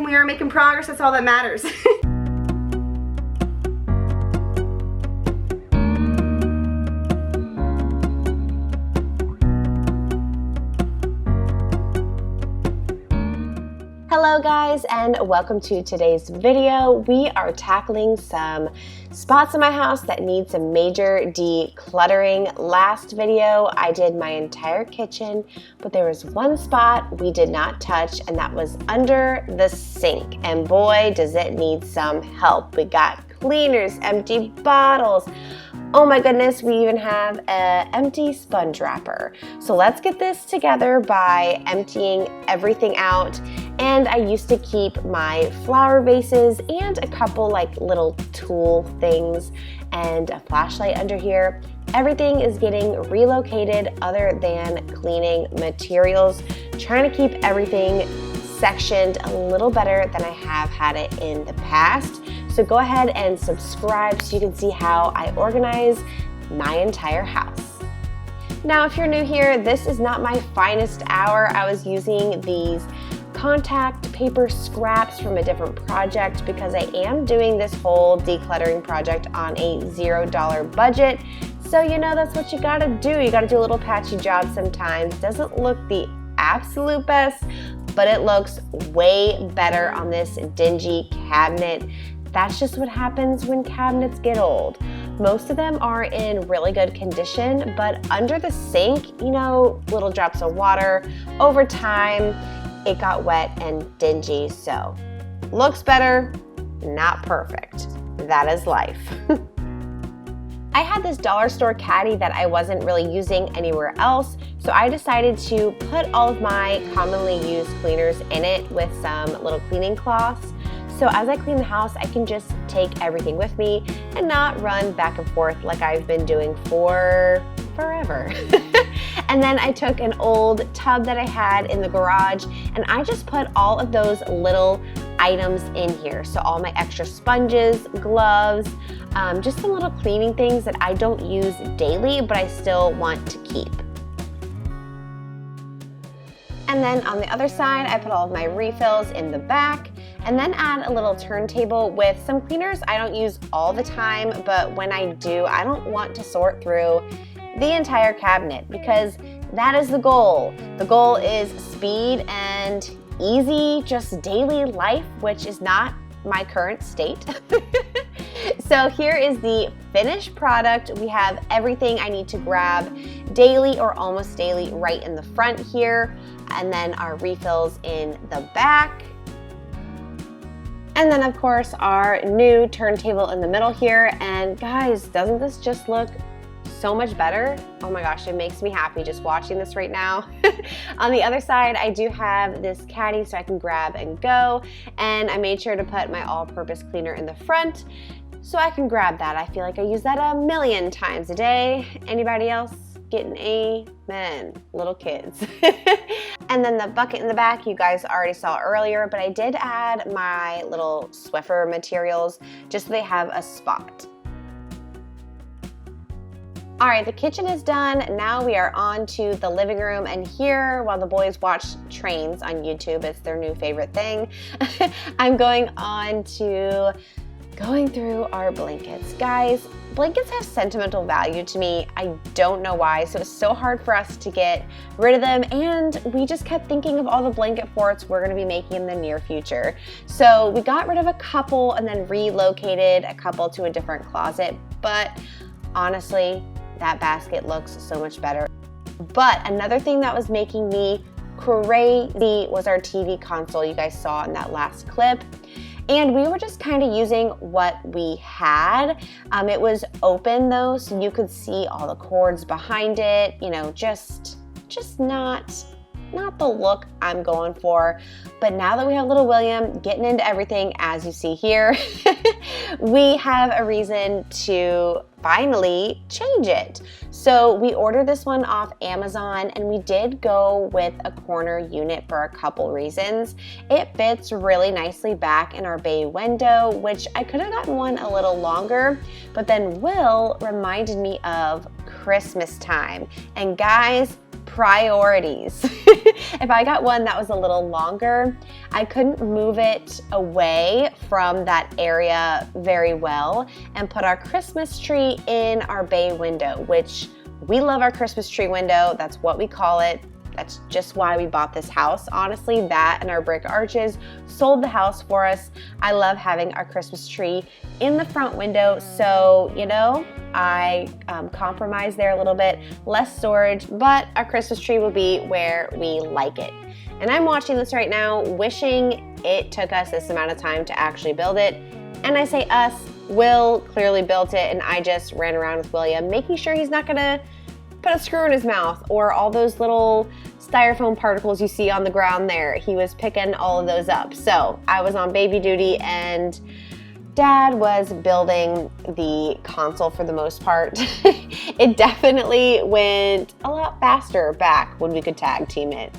we are making progress. That's all that matters. Hello guys, and welcome to today's video. We are tackling some spots in my house that need some major decluttering. Last video I did my entire kitchen, but there was one spot we did not touch, and that was under the sink. And boy, does it need some help. We got cleaners, empty bottles. Oh my goodness, we even have an empty sponge wrapper. So let's get this together by emptying everything out. And I used to keep my flower vases and a couple like little tool things and a flashlight under here. Everything is getting relocated other than cleaning materials. Trying to keep everything sectioned a little better than I have had it in the past. So go ahead and subscribe so you can see how I organize my entire house. Now, if you're new here, this is not my finest hour. I was using these contact paper scraps from a different project because I am doing this whole decluttering project on a $0 budget. So you know that's what you gotta do. You gotta do a little patchy job sometimes. Doesn't look the absolute best, but it looks way better on this dingy cabinet. That's just what happens when cabinets get old. Most of them are in really good condition, but under the sink, you know, little drops of water. Over time, it got wet and dingy, so looks better, not perfect. That is life. I had this dollar store caddy that I wasn't really using anywhere else, so I decided to put all of my commonly used cleaners in it with some little cleaning cloths. So as I clean the house, I can just take everything with me and not run back and forth like I've been doing for forever. And then I took an old tub that I had in the garage and I just put all of those little items in here. So all my extra sponges, gloves, just some little cleaning things that I don't use daily, but I still want to keep. And then on the other side, I put all of my refills in the back, and then add a little turntable with some cleaners I don't use all the time, but when I do, I don't want to sort through the entire cabinet because that is the goal. The goal is speed and easy, just daily life, which is not my current state. So here is the finished product. We have everything I need to grab daily or almost daily right in the front here, and then our refills in the back. And then of course our new turntable in the middle here. And guys, doesn't this just look so much better? Oh my gosh, it makes me happy just watching this right now. On the other side, I do have this caddy so I can grab and go. And I made sure to put my all-purpose cleaner in the front so I can grab that. I feel like I use that a million times a day. Anybody else? Getting amen, little kids. And then the bucket in the back, you guys already saw earlier, but I did add my little Swiffer materials just so they have a spot. All right, the kitchen is done. Now we are on to the living room, and here, while the boys watch trains on YouTube, it's their new favorite thing, I'm going through our blankets. Guys, blankets have sentimental value to me. I don't know why, so it's so hard for us to get rid of them, and we just kept thinking of all the blanket forts we're gonna be making in the near future. So we got rid of a couple and then relocated a couple to a different closet, but honestly, that basket looks so much better. But another thing that was making me crazy was our TV console you guys saw in that last clip. And we were just kind of using what we had. It was open though, so you could see all the cords behind it, you know, just not the look I'm going for. But now that we have little William getting into everything, as you see here, we have a reason to finally change it. So we ordered this one off Amazon, and we did go with a corner unit for a couple reasons. It fits really nicely back in our bay window, which I could have gotten one a little longer, but then Will reminded me of Christmas time. And guys, priorities. If I got one that was a little longer, I couldn't move it away from that area very well and put our Christmas tree in our bay window, which we love our Christmas tree window. That's what we call it. That's just why we bought this house. Honestly, that and our brick arches sold the house for us. I love having our Christmas tree in the front window. So, you know, I compromised there a little bit, less storage, but our Christmas tree will be where we like it. And I'm watching this right now, wishing it took us this amount of time to actually build it. And I say us, Will clearly built it, and I just ran around with William, making sure he's not gonna put a screw in his mouth or all those little styrofoam particles you see on the ground there. He was picking all of those up. So I was on baby duty and Dad was building the console for the most part. It definitely went a lot faster back when we could tag team it.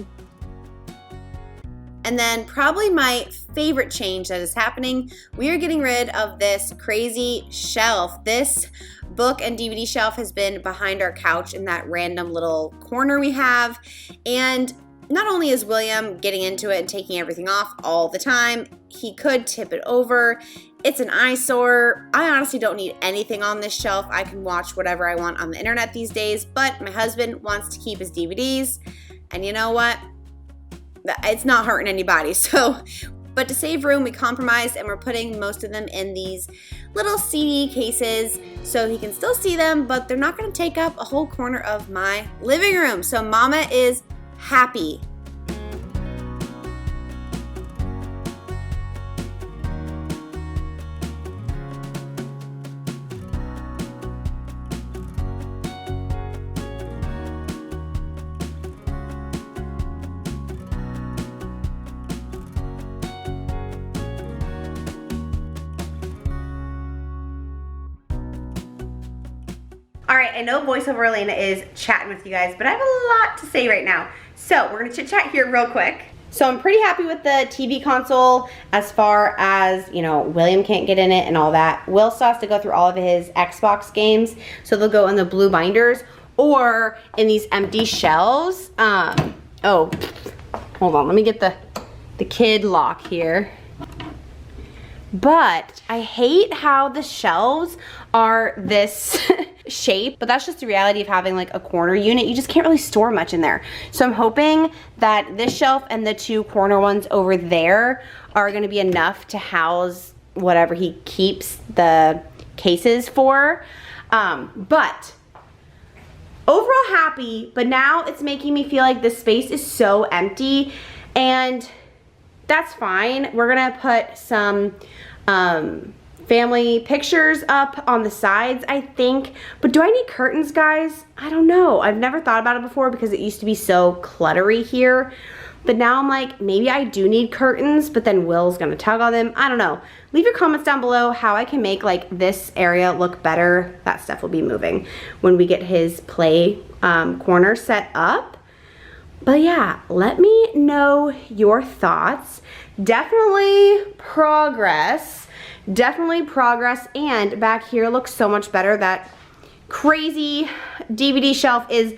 And then probably my favorite change that is happening, we are getting rid of this crazy shelf. This book and DVD shelf has been behind our couch in that random little corner we have. And not only is William getting into it and taking everything off all the time, he could tip it over. It's an eyesore. I honestly don't need anything on this shelf. I can watch whatever I want on the internet these days, but my husband wants to keep his DVDs. And you know what? It's not hurting anybody. But to save room, we compromised and we're putting most of them in these little CD cases so he can still see them, but they're not gonna take up a whole corner of my living room. So Mama is happy. All right, I know voiceover Elena is chatting with you guys, but I have a lot to say right now. So we're gonna chit chat here real quick. So I'm pretty happy with the TV console as far as, you know, William can't get in it and all that. Will still has to go through all of his Xbox games, so they'll go in the blue binders or in these empty shelves. Oh, hold on, let me get the kid lock here. But I hate how the shelves are this shape, but that's just the reality of having like a corner unit. You just can't really store much in there. So I'm hoping that this shelf and the two corner ones over there are gonna be enough to house whatever he keeps the cases for. But overall happy, but now it's making me feel like this space is so empty, and that's fine. We're gonna put some family pictures up on the sides, I think. But do I need curtains, guys? I don't know. I've never thought about it before because it used to be so cluttery here. But now I'm like, maybe I do need curtains, but then Will's gonna tug on them. I don't know. Leave your comments down below how I can make like this area look better. That stuff will be moving when we get his play corner set up. But yeah, let me know your thoughts. Definitely progress, and back here looks so much better. That crazy DVD shelf is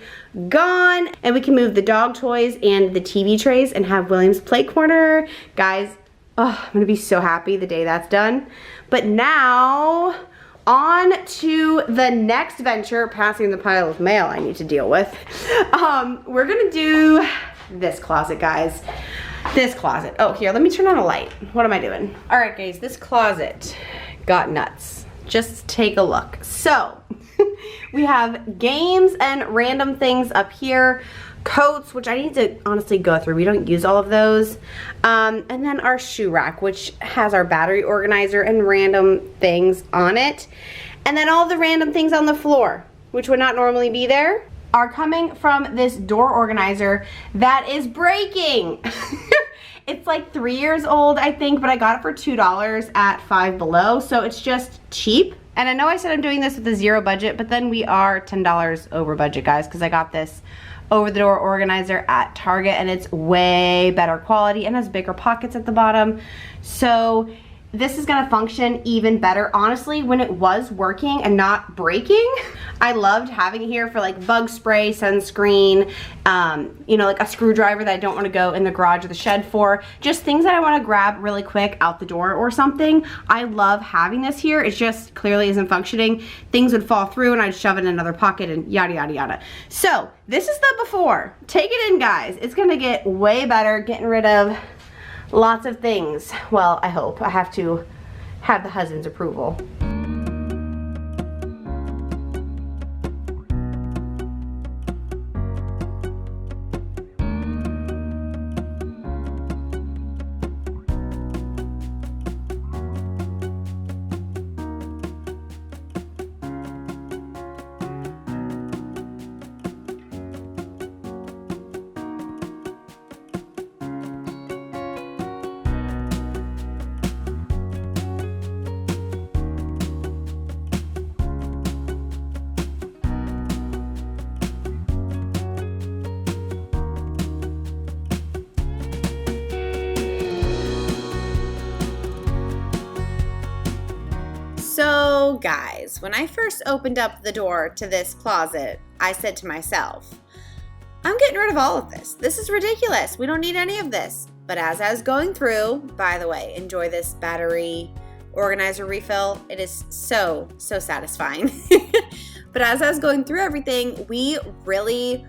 gone, and we can move the dog toys and the TV trays and have William's play corner. Guys, oh, I'm gonna be so happy the day that's done. But now, on to the next venture, passing the pile of mail I need to deal with. We're gonna do this closet, guys. This closet. Oh, here, let me turn on a light. What am I doing? All right, guys, this closet got nuts. Just take a look. So, we have games and random things up here. Coats, which I need to honestly go through. We don't use all of those. And then our shoe rack, which has our battery organizer and random things on it. And then all the random things on the floor, which would not normally be there, are coming from this door organizer that is breaking. It's like 3 years old, I think, but I got it for $2 at Five Below, so it's just cheap. And I know I said I'm doing this with a zero budget, but then we are $10 over budget, guys, because I got this over-the-door organizer at Target, and it's way better quality and has bigger pockets at the bottom. So this is gonna function even better. Honestly, when it was working and not breaking, I loved having it here for like bug spray, sunscreen, you know, like a screwdriver that I don't wanna go in the garage or the shed for. Just things that I wanna grab really quick out the door or something. I love having this here. It just clearly isn't functioning. Things would fall through and I'd shove it in another pocket and yada, yada, yada. So this is the before. Take it in, guys. It's gonna get way better, getting rid of lots of things. Well, I hope. I have to have the husband's approval. So guys, when I first opened up the door to this closet, I said to myself, I'm getting rid of all of this. This is ridiculous. We don't need any of this. But as I was going through, by the way, enjoy this battery organizer refill. It is so satisfying. But as I was going through everything, we really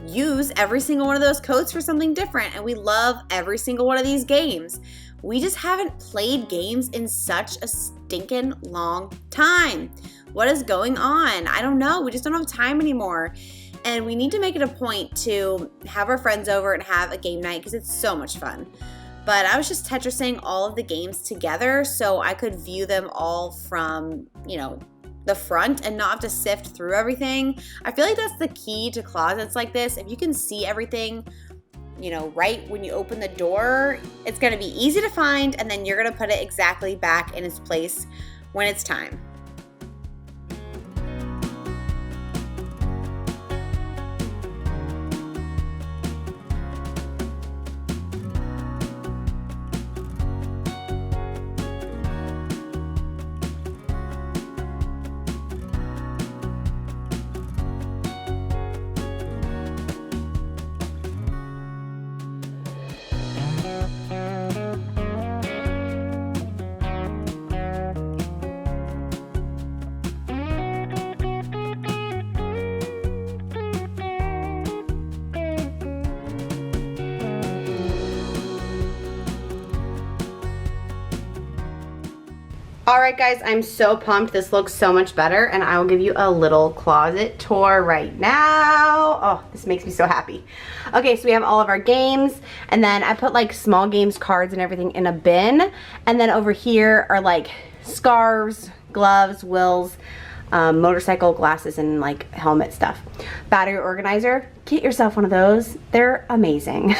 use every single one of those coats for something different, and we love every single one of these games. We just haven't played games in such a stinking long time. What is going on? I don't know. We just don't have time anymore. And we need to make it a point to have our friends over and have a game night because it's so much fun. But I was just Tetrising all of the games together so I could view them all from, you know, the front and not have to sift through everything. I feel like that's the key to closets like this. If you can see everything, you know, right when you open the door, it's gonna be easy to find, and then you're gonna put it exactly back in its place when it's time. All right, guys, I'm so pumped. This looks so much better, and I will give you a little closet tour right now. Oh, this makes me so happy. Okay, so we have all of our games, and then I put like small games, cards, and everything in a bin, and then over here are like scarves, gloves, wheels, motorcycle glasses, and like helmet stuff. Battery organizer, get yourself one of those. They're amazing.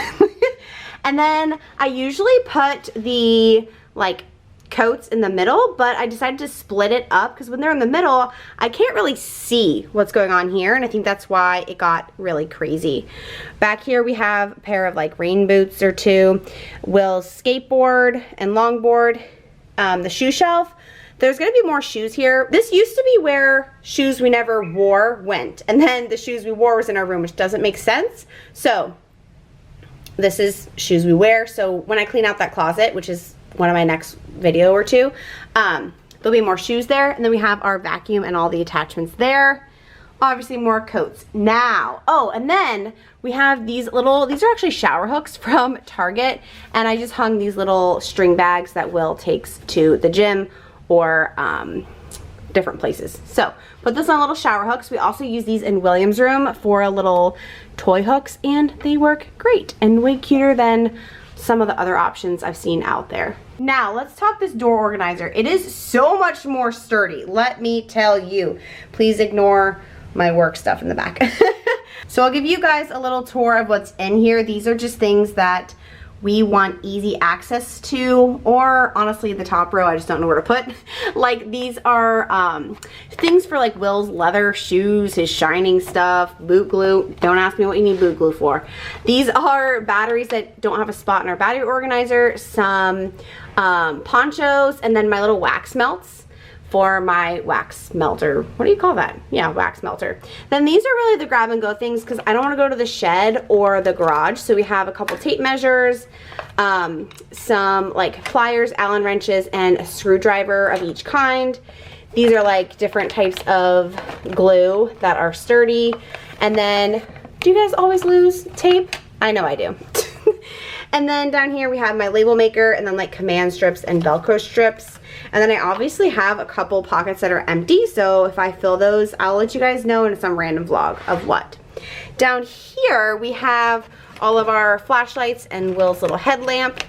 And then I usually put the like coats in the middle, but I decided to split it up because when they're in the middle, I can't really see what's going on here, and I think that's why it got really crazy. Back here we have a pair of like rain boots or two, Will's skateboard and longboard, the shoe shelf. There's gonna be more shoes here. This used to be where shoes we never wore went, and then the shoes we wore was in our room, which doesn't make sense. So this is shoes we wear. So when I clean out that closet, which is one of my next video or two, there'll be more shoes there, and then we have our vacuum and all the attachments there. Obviously more coats. Now, oh, and then we have these little, these are actually shower hooks from Target, and I just hung these little string bags that Will takes to the gym or different places. So put this on little shower hooks. We also use these in William's room for a little toy hooks, and they work great and way cuter than some of the other options I've seen out there. Now let's talk this door organizer. It is so much more sturdy, let me tell you. Please ignore my work stuff in the back. So I'll give you guys a little tour of what's in here. These are just things that we want easy access to, or honestly the top row I just don't know where to put. Like these are things for like Will's leather shoes, his shining stuff, boot glue. Don't ask me what you need boot glue for. These are batteries that don't have a spot in our battery organizer, some ponchos, and then my little wax melts for my wax melter. What do you call that? Yeah, wax melter. Then these are really the grab and go things because I don't want to go to the shed or the garage. So we have a couple tape measures, some like pliers, Allen wrenches, and a screwdriver of each kind. These are like different types of glue that are sturdy. And then, do you guys always lose tape? I know I do. And then down here we have my label maker, and then like command strips and Velcro strips. And then I obviously have a couple pockets that are empty, so if I fill those, I'll let you guys know in some random vlog of what. Down here we have all of our flashlights and Will's little headlamp.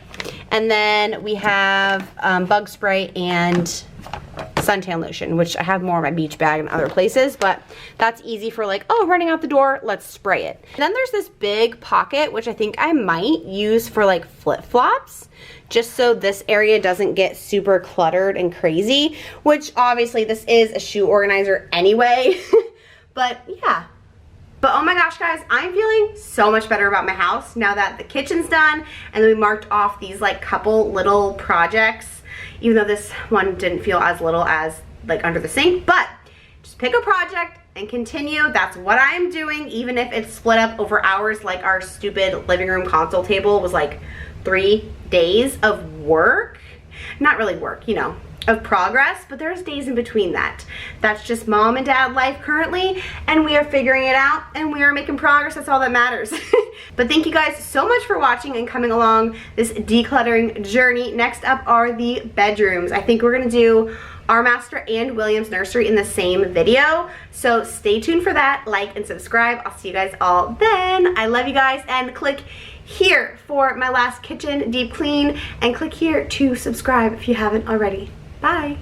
And then we have bug spray and suntan lotion, which I have more in my beach bag and other places, but that's easy for like, oh, running out the door, let's spray it. And then there's this big pocket, which I think I might use for like flip-flops, just so this area doesn't get super cluttered and crazy, which obviously this is a shoe organizer anyway. But yeah. But oh my gosh, guys, I'm feeling so much better about my house now that the kitchen's done, and then we marked off these like couple little projects, even though this one didn't feel as little as like under the sink. But just pick a project and continue. That's what I'm doing, even if it's split up over hours, like our stupid living room console table was like 3 days of work. Not really work, you know, of progress, but there's days in between that. That's just mom and dad life currently, and we are figuring it out and we are making progress. That's all that matters. But thank you guys so much for watching and coming along this decluttering journey. Next up are the bedrooms. I think we're gonna do our master and William's nursery in the same video, so stay tuned for that. Like and subscribe. I'll see you guys all then. I love you guys, and click here for my last kitchen deep clean, and click here to subscribe if you haven't already. Bye.